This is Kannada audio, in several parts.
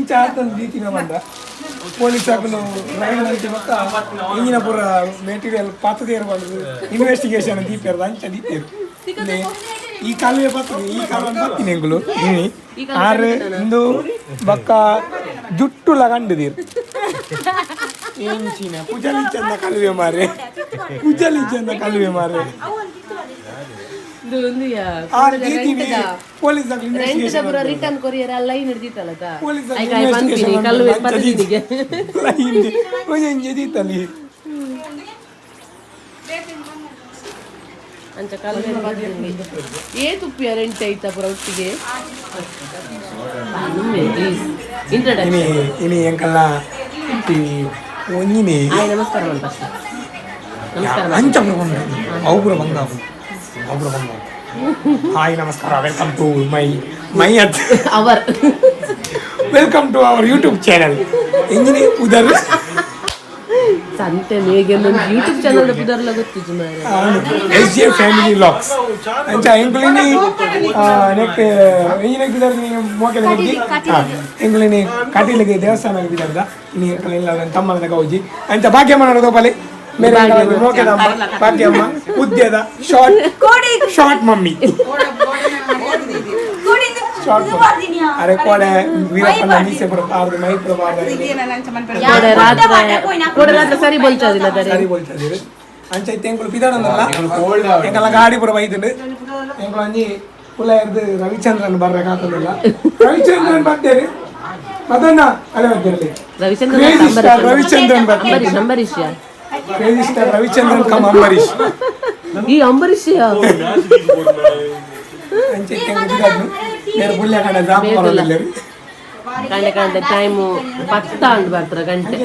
ಚಾತನ್ ದೀತಿನ ಬಂದ ಪೊಲೀಸ್ ಹಾಕಲು ರೈಡ್ ಅಂತ ಮತ್ತ ಇಂಜಿನ ಪೂರ ಮೆಟೀರಿಯಲ್ ಪಾತದೇರು ಬಂದು ಇನ್ವೆಸ್ಟಿಗೇಷನ್ ದೀಪೇರು ಅಂಚ ದೀಪೇರು ಈ ಕಾಲುವೆ ಬರ್ತೀನಿ ಈ ಕಾಲ ಬರ್ತೀನಿ ಎಂಗುಲು ಆರು ಇಂದು ಬಕ್ಕ ಜುಟ್ಟುಲ ಕಂಡಿದ್ದೀರು ಏನ್ ಪೂಜಲಿ ಚಂದ ಕಲುವೆ ಮಾರೆ ಪೂಜಲಿ ಚಂದ ಕಲುವೆ ಮಾರೆ ಪೊಲೀಸ್ ರಿಟರ್ನ್ ಕೊರಿಯರ್ ಲೈನ್ ಹಿಡಿದಿತ್ತಲ್ಲ ಅಂಚ ಕಲ್ಲು ಏ ತುಪ್ಪಿಯ ರೆಂಟ್ ಐತಾ ಪುರ ಒಟ್ಟಿಗೆ ಇನಿ ಎಂಕಲ್ಲ ಒಂಜಿನಿ ನಮಸ್ಕಾರ ಅಂಚ ಅವ್ರ ಬಂದ ಹಾಯ್ ನಮಸ್ಕಾರ welcome to my our welcome to our YouTube channel ಎಂಜಿನಿ ಉದರ್ ಸಂತೆ ಮೇಗೆ ಯೂಟ್ಯೂಬ್ ಚಾನಲ್ ಪುದರ್ಲ ಗೊತ್ತಿತ್ತು ಮಾರೆ sgfamilyvlogs ಅಂಚ ಎಂಕ್ಲಿನಿ ನೆಕ್ ಎಂಜಿನ ಬಿದರ್ ನಿ ಮೋಕೆಲ ಹೋಗಿ ಎಂಕ್ಲಿನಿ ಕಟೀಲಿಗೆ ದೇವಸ್ಥಾನ ಬಿದರ್ದ ನಿ ಎಂಕ್ಲಿನ ತಮ್ಮನದ ಗೌಜಿ ಅಂಚ ಭಾಗ್ಯಮ್ಮ ನಡೋ ಪಲೆ मेरे मोकेल अम्मा भाग्यम्मा उद्यದ ಶಾರ್ಟ್ ಮಮ್ಮಿ ಶಾರ್ಟ್ ಅರೆ ಕೋಡೆ ವೀರಪ್ಪನ ಮೀಸೆ ಬರ ಅವ್ರ ಮೈ ಪ್ರಭಾವ ಕೋಡೆ ರಾತ್ರಿ ಸರಿ ಬೋಲ್ಚಾದಿಲ್ಲ ಸರಿ ಬೋಲ್ಚಾದಿಲ್ಲ ಅಂಚ ತೆಂಗುಳು ಪಿದಾಡನಲ್ಲ ಎಂಕಲ ಗಾಡಿ ಪುರ ಬೈತುಂಡು ಎಂಕಲ ಅಂಜಿ ಕುಲ ಇರ್ದು ರವಿಚಂದ್ರನ್ ಬರ್ರೆ ಕಾತದಿಲ್ಲ ರವಿಚಂದ್ರನ್ ಬರ್ತೇರಿ ಮದನ್ನ ಅಲೆ ಬರ್ತೇರಿ ರವಿಚಂದ್ರನ್ ಬರ್ತಾರೆ ಅಂಬರೀಷ್ ರವಿಚಂದ್ರನ್ ಕಮ್ ಅಂಬರೀಷ್ ಈ ಅಂಬರೀಷ್ ಗಂಟೆ ಗಂಟೆ ಟೈಮು 10 ಅಂಡ್ ಬರ್ತಾರೆ ಗಂಟೆ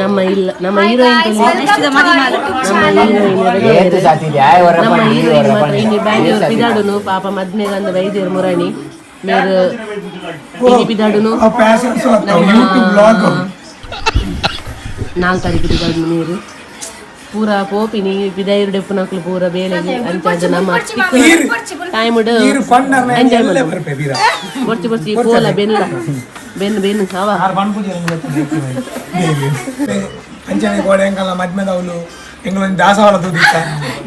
ನಮ್ಮ ಹೀರೋಯಿನ್ ಬ್ಯಾಂಗ್ಳೂರ್ ಪಿದಾಡುನು ಪಾಪ ಮದ್ಮೆಗಂದು ವೈದ್ಯರು ಮುರಣಿ ಮೇರು ಪಿದಾಡುನು 4 तारीख पिदाಡು ನೀರು पूरा पोपिनी पिदायर डेप्पु नकल पूरा बेलेगे अंचाज नम टाइम उड एंजॉय माडु बोर्ची बोर्ची पोला बेन हवा आर बन पूजे अंचने गोडे ಎಂಕಲ ಮದ್ಮೆದವಲು ಎಂಗಳನ್ ದಾಸವಾಳ ತುದಿತ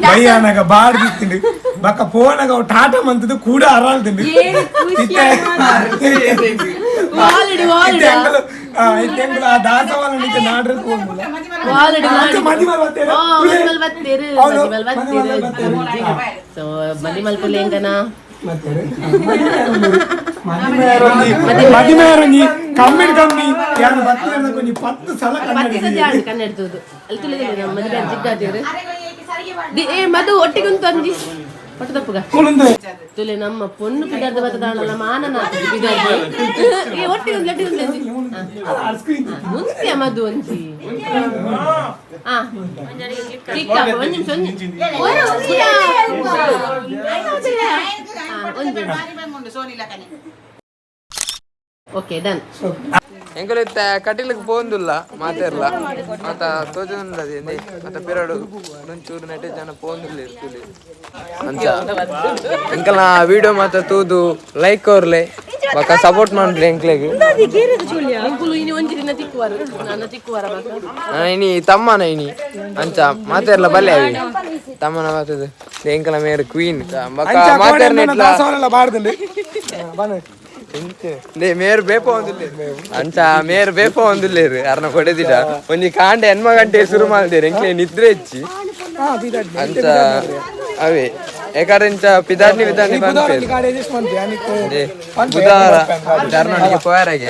ಬೈಯಾನಗ ಬಾಡ್ ದಿತ್ತಿಂಡು ಬಕ್ಕ ಫೋನಗ ಟಾಟಾ ಮಂತದು ಕೂಡ ಅರಾಲ್ದಿಂಡು ವಾಲಿಡಿ ಎಂಕಲ ಎಂಕಲ ದಾಸವಾಳ ನಿಕ್ಕೆ ನಾಡ್ರೆ ಹೋಗುಲ್ಲ ವಾಲಿಡಿ ಮದಿಮಲ್ ಬತ್ತೇರು ಸೊ ಮದಿಮಲ್ ಪುಲೆ ಎಂಗನ ಮದಿಮೇರಂಗಿ ಕಮ್ಮಿ ಕಮ್ಮಿ ಯಾರು ಬತ್ತೇರ ಕೊಂಚ 10 ಸಲ ಕನ್ನಡದು ಅಲ್ಲಿ ತುಳಿದಿಲ್ಲ ನಮ್ಮ ಮದುವೆ ಜಿಗ್ಗಾದಿರು ಏ ಮದು ಒಟ್ಟಿಗೆ ಉಂಟು ಅಂಜಿ ಒಟ್ಟು ತಪ್ಪುಗ ತುಲೆ ನಮ್ಮ ಪೊಣ್ಣು ಪಿದಾರ್ದ ಬತ್ತದಾಣಲ್ಲ ಮಾನನ ಪಿದಾರ್ದ ಏ ಒಟ್ಟಿಗೆ ಒಂದು ಲಡ್ಡಿ ಅಂಜಿ ಮುಂಚೆ ಮದು ಅಂಜಿ ಹಾ ಚಿಕ್ಕ ಒಂದು ನಿಮಿಷ ಓಕೆ ಡನ್ ಎಂಕಲಿತ್ತ ಕಟೀಲಿಗೆ ಪೋಂದುಲ್ಲ ಮಾತಾಡಲ್ಲ ಮತ್ತ ತೋಜನಲ್ಲದೆ ಮತ್ತ ಪಿರಡು ಒಂಚೂರು ನೆಟ್ಟೆ ಜನ ಪೋಂದುಲ್ಲ ಇರ್ತಿಲಿ ಅಂಚ ಎಂಕಲ್ನ ವಿಡಿಯೋ ಮಾತ ತೂದು ಲೈಕ್ ಅವ್ರಲೆ ಬಕ್ಕ ಸಪೋರ್ಟ್ ಮಾಡ್ರಿ ಎಂಕ್ಲೆಗೆ ಇನಿ ತಮ್ಮನ ಇನಿ ಅಂಚ ಮಾತಾಡಲ್ಲ ಬಲ್ಲೆ ಅವಿ ತಮ್ಮನ ಮಾತದು ಎಂಕಲ ಮೇರೆ ಕ್ವೀನ್ ಬಕ್ಕ ಮಾತಾಡ್ನೆಟ್ಲ ಮೇರ್ ಬೇಪ ಒಂದಿಲ್ಲ ಅಂಚ ಮೇರ್ ಬೇಪ ಒಂದಿಲ್ಲೇರು ಯಾರನ್ನ ಕೊಡೆದಿಡ ಒಂಜಿ ಕಾಂಡೆ ಹೆಣ್ಮ ಗಂಟೆ ಶುರು ಮಾಡಿದೇರು ಎಂಕ್ಲೆ ನಿದ್ರೆ ಹೆಚ್ಚಿ ಅಂಚ ಅವೇ ಏಕಾರಂಚ ಪಿದಾಡ್ನಿ ವಿಧಾನಿ ಬುಧವಾರ ಚಾರ್ನೊಟ್ಟಿಗೆ ಪೋಯಾರಾಗೆ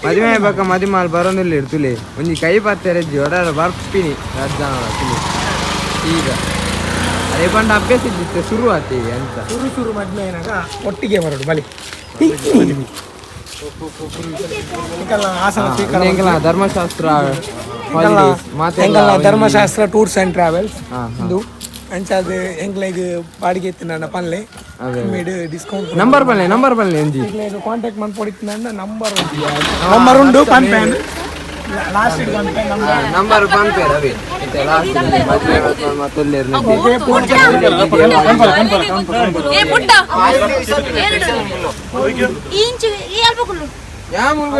ಮದುವೆ ಬಕ್ಕ ಮದಿಮಾಲ್ ಬರೋದಿಲ್ಲ ಇರ್ತುಲಿ ಒಂಜಿ ಕೈ ಪತ್ತೆರಜ್ಜಿ ಒಡಾರ ಬರ್ಪಿನಿ ರಾಜಾನ ಈಗ ಅದೇ ಬಂಡ ಅಭ್ಯಾಸ ಇದ್ದಿತ್ತು ಶುರು ಆತೀವಿ ಅಂತ ಶುರು ಮದ್ಮೆ ಏನಾಗ ಒಟ್ಟಿಗೆ ಬರೋದು ಬಲಿ ಧರ್ಮಶಾಸ್ತ್ರ ಧರ್ಮಶಾಸ್ತ್ರ ಟೂರ್ಸ್ ಅಂಡ್ ಟ್ರಾವೆಲ್ಸ್ ಇದು ಅಂಚಾದ ಎಂಗ್ಲೈಗ್ ಬಾಡಿಗೆ ಎತ್ತಿನ ಪನ್ಲೆ ಡಿಸ್ಕೌಂಟ್ ನಂಬರ್ ಬನ್ನಿ ಎಂಜಿ ಕಾಂಟ್ಯಾಕ್ಟ್ ಮಾಡಿ ಪಡಿತಿನ ನಂಬರ್ ಉಂಟು ಪನ್ ಪ್ಯಾನ್ ಲಾಸ್ಟ್ ನಂಬರ್ ಪಂಪೆ ರವಿ ಮತ್ತೆ ಲಾಸ್ಟ್ ಮದುವೆ ಮತ್ತೊಲ್ಲಿ ಯಾ ಮುಲ್ಗು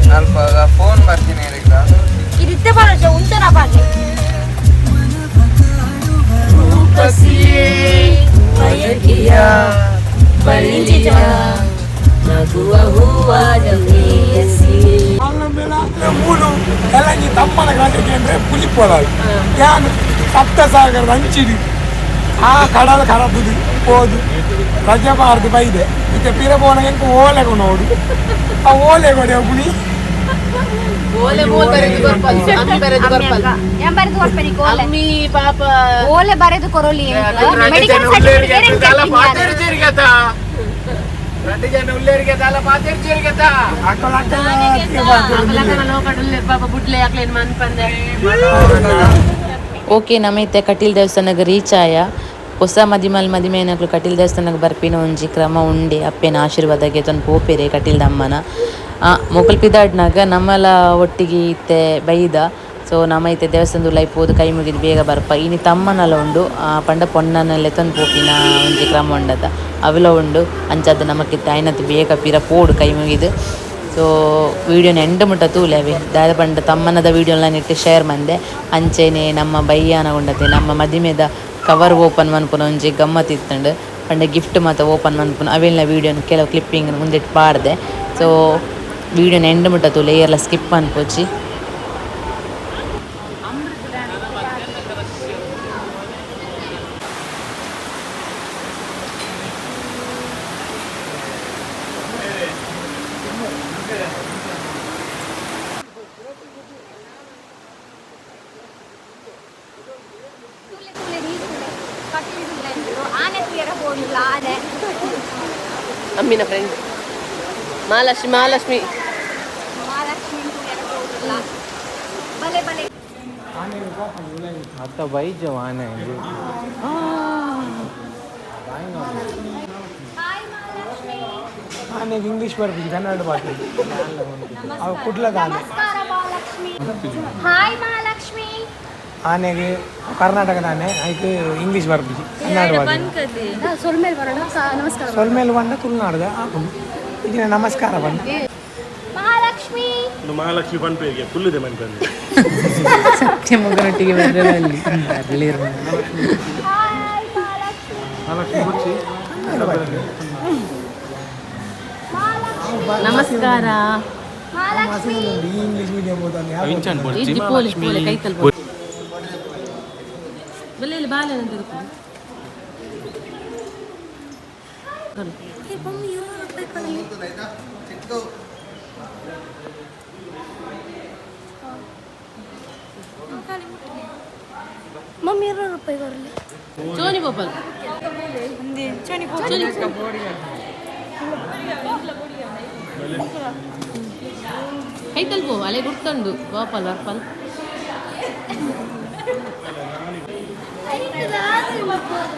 ಸ್ವಲ್ಪ ಫೋನ್ ಬರ್ತೀನಿ ಇರುತ್ತೆ ಬರೋದು ಉಂಟನ ಬಾಗಿ ತಮ್ಮನ ಘಾಟಿಗೆ ಅಂದ್ರೆ ಪುಲಿಪೋಲಾಳು ಯಾನು ಸಪ್ತಸಾಗರದ ಹಂಚಿಡಿ ಆ ಕಡಲ ಕರಬುದು ಹೋದು ರಜೆ ಬಾರದು ಬೈದೆ ಮತ್ತೆ ಪಿರಬೋನ ಎಂಕ ಓಲೆಗು ನೋಡು ಆ ಓಲೆಗೊಡೆ ಒಬ್ಬನಿ ಓಲೆ ಮೋಲ್ ಬರೆದು ಬರ್ಪಲ್ ಅಮ್ಮಿ ಬರೆದು ಬರ್ಪಲ್ ಎಂ ಬರೆದು ಬರ್ಪನಿ ಕೋಲೆ ಅಮ್ಮಿ ಪಾಪ ಓಲೆ ಬರೆದು ಕೊರೋಲಿ ಮೆಡಿಕಲ್ ಸರ್ಟಿಫಿಕೇಟ್ ಜೇರಿಗತ ರಟಿಜನ ಉಲ್ಲೇರಿಗೆ ತಾಲ ಪಾತಿರ್ ಜೇರಿಗತ ಅಕಲಕನ ಲೋಕಡುಲ್ಲೆ ಪಾಪ ಬುಡ್ಲೆ ಅಕ್ಲೇನ್ ಮನ್ಪಂದೆ ಓಕೆ ನಮೈತೆ ಕಟೀಲ್ ದೇವಸ್ಥಾನಕ್ಕೆ ರೀಚ್ ಆಯ ಹೊಸ ಮದಿಮೇನಕ್ಲು ಕಟೀಲ್ ದೇವಸ್ಥಾನಕ್ಕೆ ಬರ್ಪಿನ ಒಂಜಿ ಕ್ರಮ ಉಂಡೆ ಅಪ್ಪೆನ ಆಶೀರ್ವಾದಕ್ಕೆ ತಂದು ಪೋಪೆರೆ ಕಟೀಲ್ ದಮ್ಮನ ಮೊಕಲ್ ಪಿದಾಡ್ನಾಗ ನಮ್ಮಲ ಒಟ್ಟಿಗೆ ಇತ್ತೆ ಬೈದ ಸೊ ನಮೈತೆ ದೇವಸ್ಥಾನದ ಲೈಫ್ ಹೋದು ಕೈ ಮುಗಿದು ಬೇಗ ಬರ್ಪ ಇನಿ ತಮ್ಮನೆಲ್ಲ ಉಂಡು ಪಂಡ ಪೊಣ್ಣನೆಲ್ಲ ತಂದು ಪೋಪಿನ ಒಂಜಿ ಕ್ರಮ ಉಂಡದ ಅವೆಲ್ಲ ಉಂಡು ಅಂಚದ್ದು ನಮಕಿತ್ತು ಐನತ್ತು ಬೇಗ ಪಿರ ಪೋಡು ಕೈ ಮುಗಿದು ಸೊ ವೀಡಿಯೋನ ಎಂಡ್ ಮುಟ್ಟ ತೂಲೇವೆ ದಾದ ಪಂಡ ತಮ್ಮನದ ವೀಡಿಯೋನ ನೆಟ್ಟು ಶೇರ್ ಮಂದೆ ಅಂಚೆನೆ ನಮ್ಮ ಬಯ್ಯಾನ ಉಂಡತೆ ನಮ್ಮ ಮದಿಮೆದ ಕವರ್ ಓಪನ್ ಮನ್ಪುನ ಒಂಜಿ ಗಮ್ಮತ್ ಇತ್ತಂಡು ಪಂಡ ಗಿಫ್ಟ್ ಮಾತ ಓಪನ್ ಮನ್ಪುನ ಅವೆಲ್ಲ ವೀಡಿಯೋನ ಕೆಲವು ಕ್ಲಿಪ್ಪಿಂಗ್ ಮುಂದಿಟ್ಟು ಪಾಡ್ದೆ ಸೊ ವೀಡಿಯೋನ ಎಂಡ್ ಮುಟ್ಟ ತೂಲೆ ಎಲ್ಲ ಸ್ಕಿಪ್ ಅನ್ಪೋಚಿ ಅಮ್ಮಿನ ಫ್ರೆಂಡ್ ಮಹಾಲಕ್ಷ್ಮಿ आता भाई जवान है ಆನೆಗೆ ಇಂಗ್ಲಿಷ್ ಬರ್ಬೇಕು ಕನ್ನಡ ಬಾಕಿ ಅವು ಕುಡ್ಲದ ಆನೆ ಹಾಯ್ ಮಹಾಲಕ್ಷ್ಮಿ ಆನೆಗೆ ಕರ್ನಾಟಕದ ಆನೆ ಅದಕ್ಕೆ ಇಂಗ್ಲಿಷ್ ಬರ್ಬೇಕು ಕನ್ನಡ ಬಾಕಿ ಸೊಲ್ಮೇಲ್ ಬರೋಣ ನಮಸ್ಕಾರ ಸೊಲ್ಮೇಲೆ ಬಂದ ತುಳುನಾಡ್ದ ಹಾಕೊಂಡು ಇದನ್ನ ನಮಸ್ಕಾರ ಬಂದ ಮಹಾಲಕ್ಷ್ಮಿ ಮಹಾಲಕ್ಷ್ಮಿ ಪಂಪೆಗೆ ಫುಲ್ ಇದೆ ಮನೆ ಸತ್ಯ ಮಗನೊಟ್ಟಿಗೆ ಬರಲಿ ಹಾಯ್ ಮಹಾಲಕ್ಷ್ಮಿ ನಮಸ್ಕಾರ ಮಹಾಲಕ್ಷ್ಮಿ ಈ ಇಂಗ್ಲಿಷ್ ಮೀಡಿಯಂ ಓದಾನೆ ಇಜ್ಜಿ ಪೋಲಿ ಕೈತಲ್ ಬಲ್ಲೆಲ್ಲ ಬಾಲೆನಂತ ಇರ್ಕೊಂಡು ಮಮ್ಮಿ 20 ರೂಪಾಯಿ ಬರಲಿ ಚೋನಿ ಗೋಪಾಲ್ ಕೈತಲ್ ಪೋ ಅಲೆ ಗುರ್ತಂಡು ಗೋಪಾಲ್ ವರ್ಪಲ್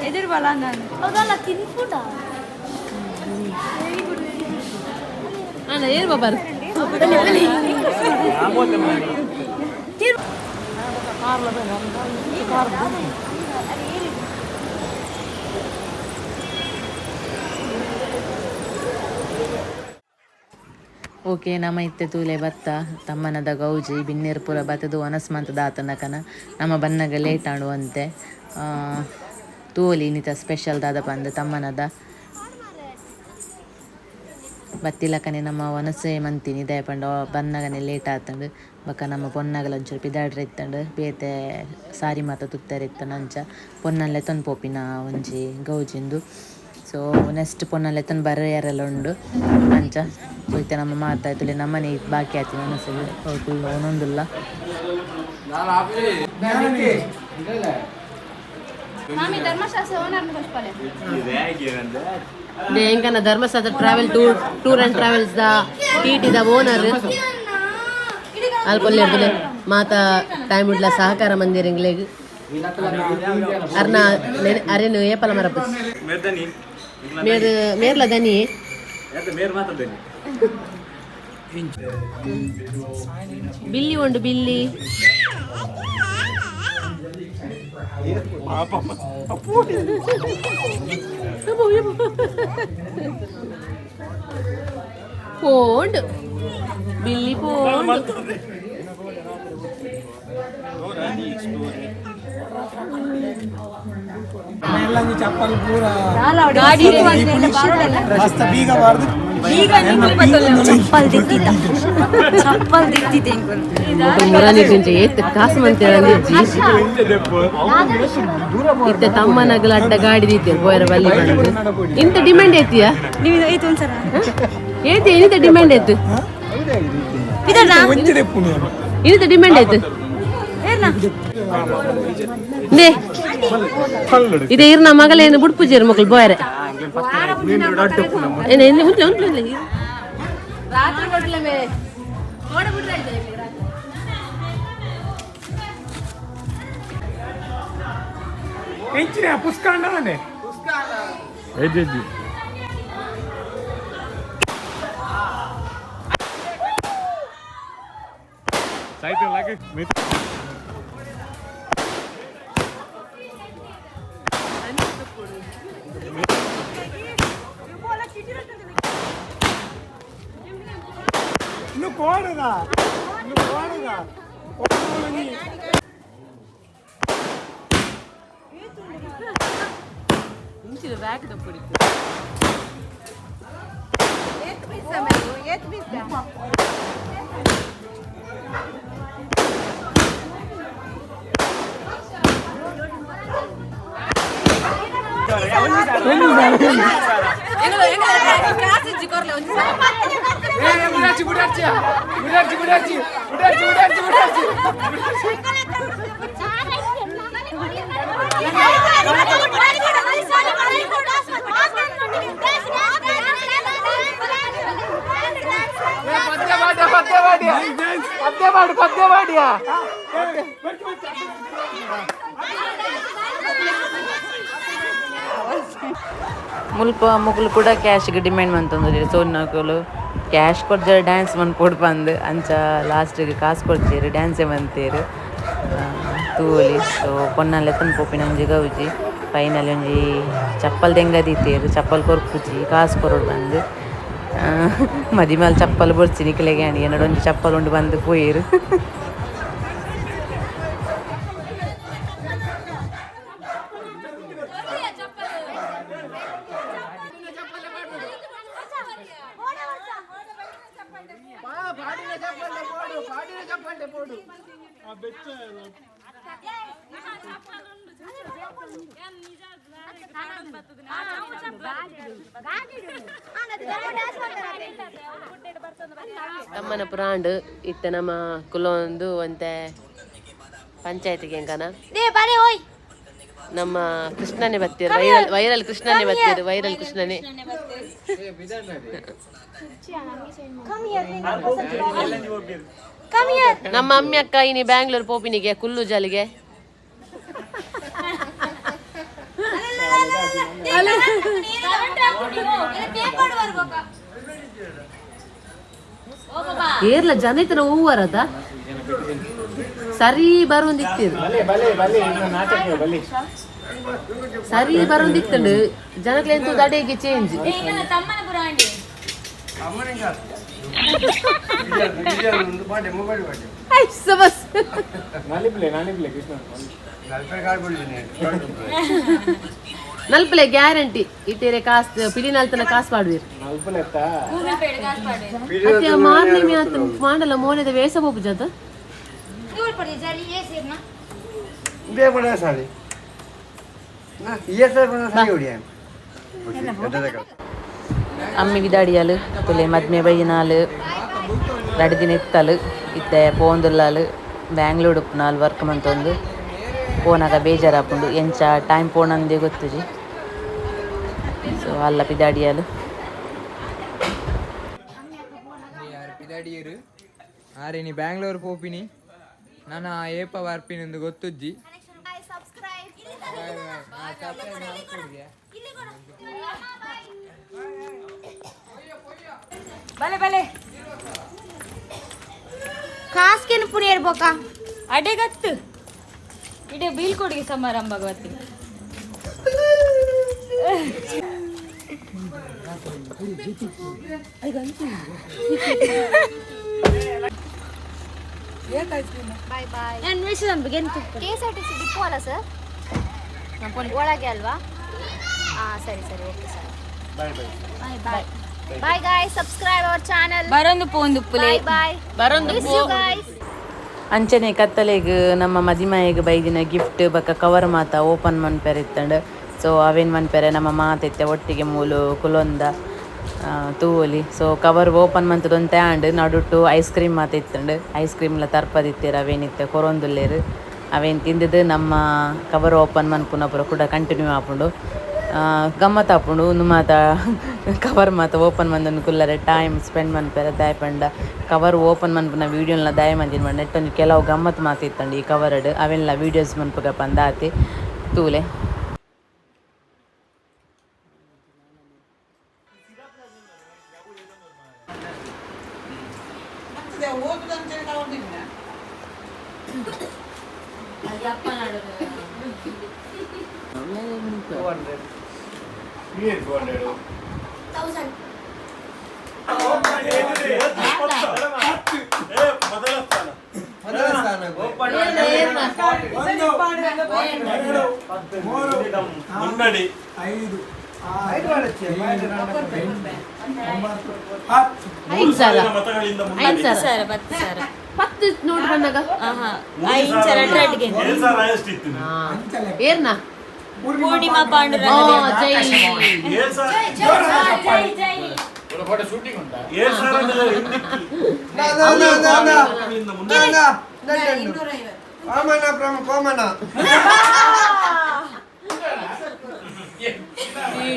ಎದುರು ಬಲ ನಾನು ಹೌದಲ್ಲ ತಿನ್ಫುಟ ಅಣ್ಣ ಏನು ಬಾಬಾರ್ ಓಕೆ ನಮ್ಮ ಇತ್ತೆ ತೂಲೆ ಬತ್ತ ತಮ್ಮನದ ಗೌಜಿ ಬಿನ್ನೇರ್ಪುರ ಬತ್ತದು ಅನಸ್ಮಂತ ದಾತನಕನ ನಮ್ಮ ಬನ್ನಗ ಲೇಟ್ ಆಡುವಂತೆ ತೂಲಿ ನಿತ ಸ್ಪೆಷಲ್ ದಾದ ಬಂದ ತಮ್ಮನದ ಬತ್ತಿಲಕನೆ ನಮ್ಮ ವನಸೆ ಮಂತಿನಿ ದಯಪಂಡ ಬನ್ನಗನೆ ಲೇಟ್ ಆತಂಡು ಬಕ್ಕ ನಮ್ಮ ಪೊನ್ನಗಲ ಒಂಚೂರು ಪಿದಾಡ್ರೆ ಇತ್ತಂಡು ಬೇತೆ ಸಾರಿ ಮಾತ ತುತ್ತಾರೆ ಇತ್ತಂಡು ಅಂಚ ಪೊನ್ನಲ್ಲೆ ತೊಂದು ಪೋಪಿನ ಒಂಜಿ ಗೌಜಿಂದು ಸೊ ನೆಕ್ಸ್ಟ್ ಪೊನ್ನಲ್ಲೆ ತೊಂದು ಬರೆಯರೆಲ್ಲ ಉಂಡು ಅಂಚ ಹೋಯ್ತೆ ನಮ್ಮ ಮಾತಾಯ್ತು ನಮ್ಮನೆ ಬಾಕಿ ಆಯ್ತು ಮನಸ್ಸಿಗೆ ಹೋಯ್ತು ಒಂದೊಂದಿಲ್ಲ ಎಂಕನ Dharmasthala travel tour and travels ದ ಟಿ ದ ಓನರ್ ಅಲ್ಪೊಲ್ಲೆ ಮಾತಾ ಟೈಮ್ ಉಡ್ಲ ಸಹಕಾರ ಮಂದಿರಂಗ್ಲೆಗ್ Arna arenu ya pala marapus. Mer la dani. Billy undu Billy. Pond. Billy pond. ಎಲ್ಲಂಗಿ ಚಪ್ಪಲ್ ಪೂರ ಗಾಡಿ ಮಸ್ತ್ ಬೀಗ ಬಾರ್ದು ಚಪ್ಪಲ್ ದಿತ್ತಿದೆ ಮುರಾನಿ ಗುಂಜೆ ಏತ್ ಕಾಸು ಮಂತೇಳಿ ಇತ್ತೆ ತಮ್ಮನಗಲ ಅಡ್ಡ ಗಾಡಿ ದಿತ್ತೆ ಬೋಯರ ಬಲ್ಲಿ ಬಂದು ಇಂತ ಡಿಮ್ಯಾಂಡ್ ಐತಿಯಾ ನೀವು ಐತು ಒಂದ್ಸಲ ಏತಿ ಏನಿತ ಡಿಮ್ಯಾಂಡ್ ಐತು ಒಂಚೆ ಪುಣ್ಯ ಏನಿತ ಡಿಮ್ಯಾಂಡ್ ಐತು ನೇ ಇದೆ ಇರ್ನ ಮಗಳೇನು ಬುಡ್ಪುಜೇರು ಮಕ್ಕಳು ಬೋಯರೆ ರಾತ್ರಿ ಕೊಡ್ಲೆ ಮೇ ನೋಡ ಬಿಡ್ರೆ ಹೆಂಚಿನ ಪುಸ್ಕಾಂಡನೇ ಇನ್ನು ಕೋಡದ ಇಂಚಿನ ಬ್ಯಾಗ್ ತಪ್ಪಿಡಿತು ಮುಲ್ಪ ಮಕ್ಕಳು ಕೂಡ ಕ್ಯಾಶ್ಗೆ ಡಿಮ್ಯಾಂಡ್ ಮಂತಂದ್ರೆ ಸೋನ್ನಕಲು ಕ್ಯಾಶ್ ಕೊಡ್ತಾರೆ ಡ್ಯಾನ್ಸ್ ಮನ್ಪೊಡು ಬಂದು ಅಂಚ ಲಾಸ್ಟಿಗೆ ಕಾಸು ಕೊಡ್ತೀರಿ ಡ್ಯಾನ್ಸೇ ಮಂತೀರು ತೂಲಿ ಸೊ ಪೊನ್ನಲ್ಲ ಎತ್ತನ ಪೋಪಿನ ಒಂಜಿ ಗೌಜಿ ಫೈನಲ್ ಒಂಜಿ ಚಪ್ಪಲ್ ದೆಂಗದೀತೀರು ಚಪ್ಪಲ್ ಕೊರ್ಪುಜಿ ಕಾಸು ಕೊರೋಡು ಬಂದು ಮದಿಮೇಲೆ ಚಪ್ಪಲ್ ಬೊಡ್ಸಿ ನಿಕ್ಲೆಗೆ ಅಣಿ ಏನೋ ಒಂಜಿ ಚಪ್ಪಲ್ ಉಂಡು ಬಂದು ಪೋಯಿರು ತಮ್ಮನ ಪ್ರಾಂಡ್ ಇತ್ತ ನಮ್ಮ ಕುಲೊಂದು ಒಂತೆ ಪಂಚಾಯತಿಗೆ ಹೆಂಗನ ನಮ್ಮ ಕೃಷ್ಣನೇ ಬತ್ತೀರು ವೈರಲ್ ಕೃಷ್ಣನೇ ಬತ್ತೀರು ವೈರಲ್ ಕೃಷ್ಣನೇ ನಮ್ಮ ಅಮ್ಮಿ ಅಕ್ಕ ಇನಿ ಬ್ಯಾಂಗ್ಳೂರ್ ಪೋಪಿನಿಗೆ ಕುಲ್ಲು ಜಾಲಿಗೆ ಏರ್ಲ ಜನ ಇತ್ತನ ಹೂವರದ ಸರಿ ಬರುವಂದಿತ್ತಿರು ಸರಿ ಬರುವಂದಿತ್ತಂಡು ಜನಕ್ಲೆಂತೂ ದಡೆಗೆ ಚೇಂಜ್ ನಲ್ಪಲೆ ಗ್ಯಾರಂಟಿ ಇಟ್ಟೇರೆ ಕಾಸು ಪಿಡಿ ನಲ್ತನ ಕಾಸು ಪಾಡುವಿರು ಮಾರ್ನಿಮಿ ಅಂತ ಮಾಡಲ್ಲ ಮೋನೆದ ವೇಸ ಹೋಗು ಜದ ಅಮ್ಮಿ ವಿದಾಡಿಯಾಲು ತುಲೆ ಮದ್ಮೆ ಬೈನಾಲು ರಡಿದಿನ ಇತ್ತಲು ಇತ್ತೆ ಪೋಂದುಲ್ಲಾಲು ಬ್ಯಾಂಗ್ಳೂರ್ ಉಪ್ಪುನಾಲು ವರ್ಕ್ ಮಂತೊಂದು ಪೋನಾಗ ಬೇಜಾರಾಪುಂಡು ಎಂಚ ಟೈಮ್ ಪೋಣಂದೇ ಗೊತ್ತುಜಿ ಸೊ ಅಲ್ಲ ಪಿದಾಡಿಯಾಲು ಪಿದಾಡಿಯರು ಆರೆ ನೀ ಬ್ಯಾಂಗ್ಳೂರ್ ಪೋಪಿನಿ ನಾನು ಏಪ ಬರ್ಪಿನೊಂದು ಗೊತ್ತುಜ್ಜಿ ಬಲೆ ಬಲೆ ಕಾಸ್ಕೆನು ಪುರಿ ಇರ್ಬೇಕಾ ಅಡೆಗತ್ತು ಇಡೀ ಬೀಳ್ಕೊಡುಗೆ ಸಮಾರಂಭ ಗೊತ್ತಿ ಬಾಯ್ ಬಾಯ್ ನಾನು ಮಿಷನ್ ಬಿಗಿನ್ KSRTC ಡಿಪೋ ಅಲ್ಲ ಸರ್ ಒಳಗೆ ಅಲ್ವಾ ಸರಿ ಸರಿ okay sir bye bye bye bye guys subscribe our channel ಬರೋಂದು ಪೋಂದು ಪುಲೆ ಬಾಯ್ ಬರೋಂದು ಪೋ ಗಾಯ್ಸ್ ಅಂಚನೆ ಕತ್ತಲೆಗ್ ನಮ್ಮ ಮದಿಮಾಯಿಗೆ ಬೈದಿನ ಗಿಫ್ಟ್ ಬಕ್ಕ ಕವರ್ ಮಾತ ಓಪನ್ ಮನ್ಪೆರೆ ಇತ್ತಂಡು ಸೊ ಅವೇನು ಮನ್ಪೆರೆ ನಮ್ಮ ಮಾತೆತ್ತೆ ಒಟ್ಟಿಗೆ ಮೂಲು ಕುಲೊಂದ ತೂವೊಲಿ ಸೊ ಕವರ್ ಓಪನ್ ಮಂತದೊಂದು ಆಂಡ್ ನಡುಟ್ಟು ಐಸ್ ಕ್ರೀಮ್ ಮಾತ ಇತ್ತಂಡು ಐಸ್ ಕ್ರೀಮ್ಲ ತರ್ಪದಿತ್ತೀರ ಅವೇನಿತ್ತೆ ಕೊರೊಂದುಲ್ಲೇರು ಅವೇನು ತಿಂದಿದ್ದು ನಮ್ಮ ಕವರ್ ಓಪನ್ ಮನ್ಪುನ ಪೂರ ಕೂಡ ಕಂಟಿನ್ಯೂ ಆಪುಂಡು ಗಮ್ಮತ್ ಆಪುಂಡು ಒಂದು ಮಾತ ಕವರ್ ಮಾತ ಓಪನ್ ಮಂದನ್ನು ಕುಲ್ಲರೆ ಟೈಮ್ ಸ್ಪೆಂಡ್ ಮನ್ಪೆರೆ ದಾಯಪಂಡ ಕವರ್ ಓಪನ್ ಮನ್ಪುನ ವೀಡಿಯೋನ ದಾಯ ಮಂದಿನ ಮಾಡಿ ನೆಟ್ಟೊಂದು ಕೆಲವು ಗಮ್ಮತ್ ಮಾತಿತ್ತಂಡು ಈ ಕವರ್ಡ್ ಅವೆಲ್ಲ ವೀಡಿಯೋಸ್ ಮನ್ಪುಗ ಪಂದಾತಿ ತೂಲೆ ಪತ್ತು ನೋಟ್ ಬಂದಾಗ ಏರ್ನಾ ಪೂರ್ಣಿಮಾ ಪಾಂಡುರ ಜೈ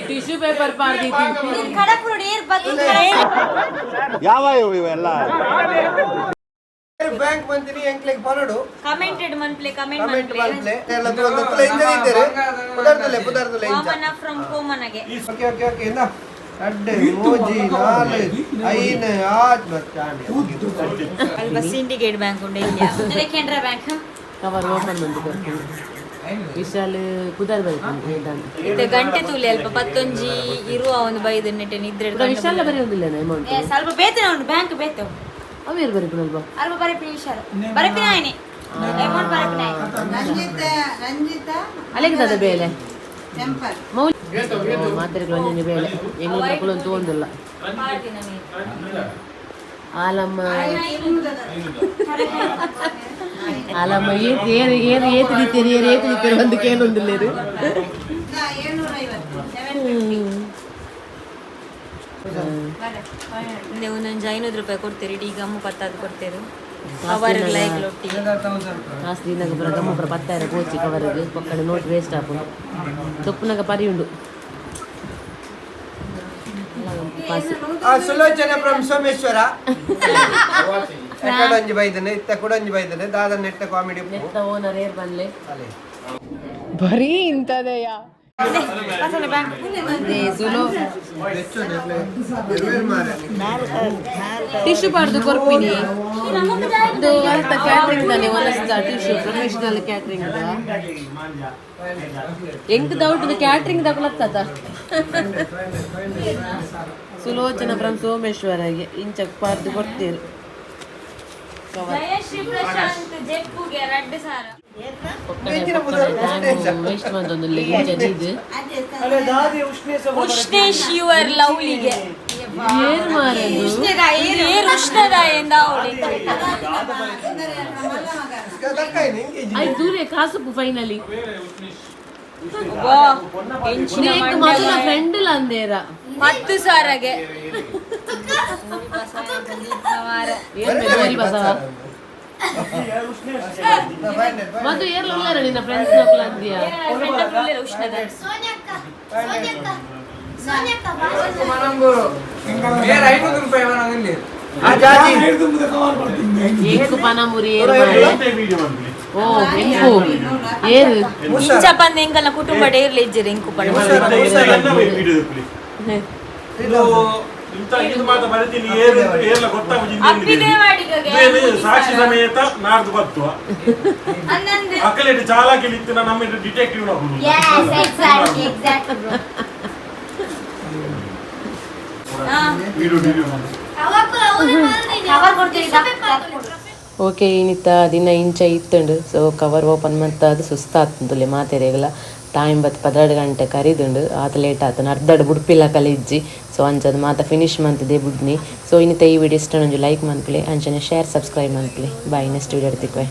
ಟಿಶ್ಯೂ ಪೇಪರ್ ಯಾವ ಇವೆಲ್ಲ ಬ್ಯಾಂಕ್ ಬಂದಿನಿ ಎಂಕ್ಲೆಗ್ ಬರೋಡು ಕಮೆಂಟೆಡ್ ಮನ್ಪ್ಲೆ ಕಮೆಂಟ್ ಮನ್ಪ್ಲೆ ಎಲ್ಲ ತೊಂದಲ್ಲ ಇಂಜರಿ ಇದ್ದಾರೆ ಪುದರ್ದಲೆ ಮಾಮನ ಫ್ರಮ್ ಕೋಮನಗೆ ಓಕೆ ಓಕೆ ಓಕೆ ಇಂದ ಅಡ್ಡೆ ಮೋಜಿ ನಾಲೆ ಐನೆ ಆಟ್ ಬಚ್ಚಾಂಡಿ ಅಲ್ಪ ಸಿಂಡಿಕೇಟ್ ಬ್ಯಾಂಕ್ ಉಂಡೆ ಇಲ್ಲ ಅದೇ ಕೆನರಾ ಬ್ಯಾಂಕ್ ಕವರ್ ಓಪನ್ ಬಂದು ವಿಶಾಲ್ ಕುದರ್ ಬೈತಾನೆ ಇದು ಗಂಟೆ ತೂಲೆ ಅಲ್ಪ ಪತ್ತೊಂಜಿ ಇರುವ ಒಂದು ಬೈದು ನೆಟ್ಟೆ ನಿದ್ರೆ ವಿಶಾಲ ಬರೆಯೋದಿಲ್ಲ ಅಮೌಂಟ್ ಸ್ವಲ್ಪ ಬೇತನ ಉಂಟು ಬ್ಯಾಂಕ್ ಬೇತು ಅವೇರು ಬರೀಪನಲ್ವಾ ಅಲ್ಪ ಬರಪಿನ ವಿಶಾಲ ಬರಪಿನ ಆಯ್ನೆ ಅಮೌಂಟ್ ಬರಪಿನ ಅಲೆಗ್ತದ ಬೇಲೆ ಮಾತ್ರೆಗಳು ಒಂದಿನ ಬೇಳೆ ಎಣ್ಣೆ ತೊಗೊಂಡಿಲ್ಲ ಆಲಮ್ಮ ಆಲಮ್ಮ ಏತಿದ್ದೀರಿ ಒಂದು ಕೇಳೊಂದಿಲ್ಲ ಒಂದೊಂದು 500 ರೂಪಾಯಿ ಕೊಡ್ತೀರಿ ಈಗ ಅಮ್ಮ 10 ಕೊಡ್ತೀರಿ ಕವರ್ ಲೈಕ್ ಲೊಟ್ಟಿ ಕಾಸ್ಟ್ಲಿನಾಗ ಬರ ಗಮ್ಮಪುರ 10,000 ಕೋಚಿ ಕವರಿಗೆ ಪಕ್ಕಡೆ ನೋಟ್ ವೇಸ್ಟ್ ಆಪು ತೊಪ್ಪನಾಗ ಪರಿ ಉಂಡು ಸುಲೋಚನೆ ಫ್ರಮ್ ಸೋಮೇಶ್ವರ ಎಕಡೊಂಜಿ ಬೈದನೆ ಇತ್ತ ಕುಡೊಂಜಿ ಬೈದನೆ ದಾದ ನೆಟ್ಟ ಕಾಮಿಡಿ ಓನರ್ ಏರ್ ಬಂದ್ಲೆ ಬರೀ ಇಂಥದೆಯ ಟಿಶ್ಯೂ ಪಾಡ್ದು ಕೊರ್ಪಿನಿ ಇದು ಕ್ಯಾಟ್ರಿಂಗ್ ತಾನೆ ಒನಸ್ತ ಟಿಶ್ಯೂ ಪ್ರೊಫೆಷನಲ್ ಕ್ಯಾಟ್ರಿಂಗ್ ಎಂಕ್ ಡೌಟ್ ಕ್ಯಾಟ್ರಿಂಗ್ ತಗೊಳತ್ತ ಸುಲೋಚನ ಫ್ರಮ್ ಸೋಮೇಶ್ವರಗೆ ಇಂಚಕ್ ಪಾರ್ದು ಕೊಡ್ತೀರಿ ಉಷ್ಣೇಶ್ ಯುವರ್ ಲವ್ಲಿಗೆ ದೂರ ಕಾಸು ಫೈನಲಿ ಫ್ರೆಂಡ್ ಇಲ್ಲ ಅಂದೇರ 10,000ಗೆ ಮದು ಏರ್ಲ ಉಳ್ಳಾರ ನಿನ್ನ ಫ್ರೆಂಡ್ಸ್ ನಕ್ಲ ಅಂದಿಯಾ ಏಕು ಪನಮುರಿ ಏರು ಓ ಎಂಕು ಏನು ಇಂಚಪ್ಪಂದು ಎಂಕಲ್ನ ಕುಟುಂಬ ಡೇರ್ಲಿ ಇಜ್ಜಿರಿ ಎಂಕು ಪಂಡ ಸಾಕ್ಷಿ ಸಮೇತ ನಾಡ್ದು ಬತ್ತು ಅಕ್ಕಲೇಟ್ ಚಾಲಾಕಿ ನಿಂತಿನ ನಮ್ಮ ಡಿಟೆಕ್ಟಿವ್ ಓಕೆ ಇನ್ನಿತ್ತ ದಿನ ಇಂಚ ಇತ್ತುಂಡು ಸೊ ಕವರ್ ಓಪನ್ ಮತ್ತು ಅದು ಸುಸ್ತಾಗ್ತಂತುಲೆ ಮಾತೆರೆಗಲ ಟೈಮ್ ಬತ್ತು 12 ಗಂಟೆ ಕರಿದುಂಡು ಆತ ಲೇಟ್ ಆತನ ಅರ್ಧಡ್ ಬುಡ್ಪಿಲ್ಲ ಕಲಿಜ್ಜಿ ಸೊ ಅಂಚದು ಮಾತ ಫಿನಿಶ್ ಮಂತಿದೆ ಬುಡ್ನಿ ಸೊ ಇನ್ನಿತ್ತ ಈ ವಿಡಿಯೋ ಇಷ್ಟ ನಂಜು ಲೈಕ್ ಮನ್ಪ್ಲೆ ಅಂಚನೆ ಶೇರ್ ಸಬ್ಸ್ಕ್ರೈಬ್ ಮನ್ಪ್ಲೆ ಬಾಯ್ ನೆಕ್ಸ್ಟ್ ವಿಡಿಯೋ ತಿಕ್ವೆ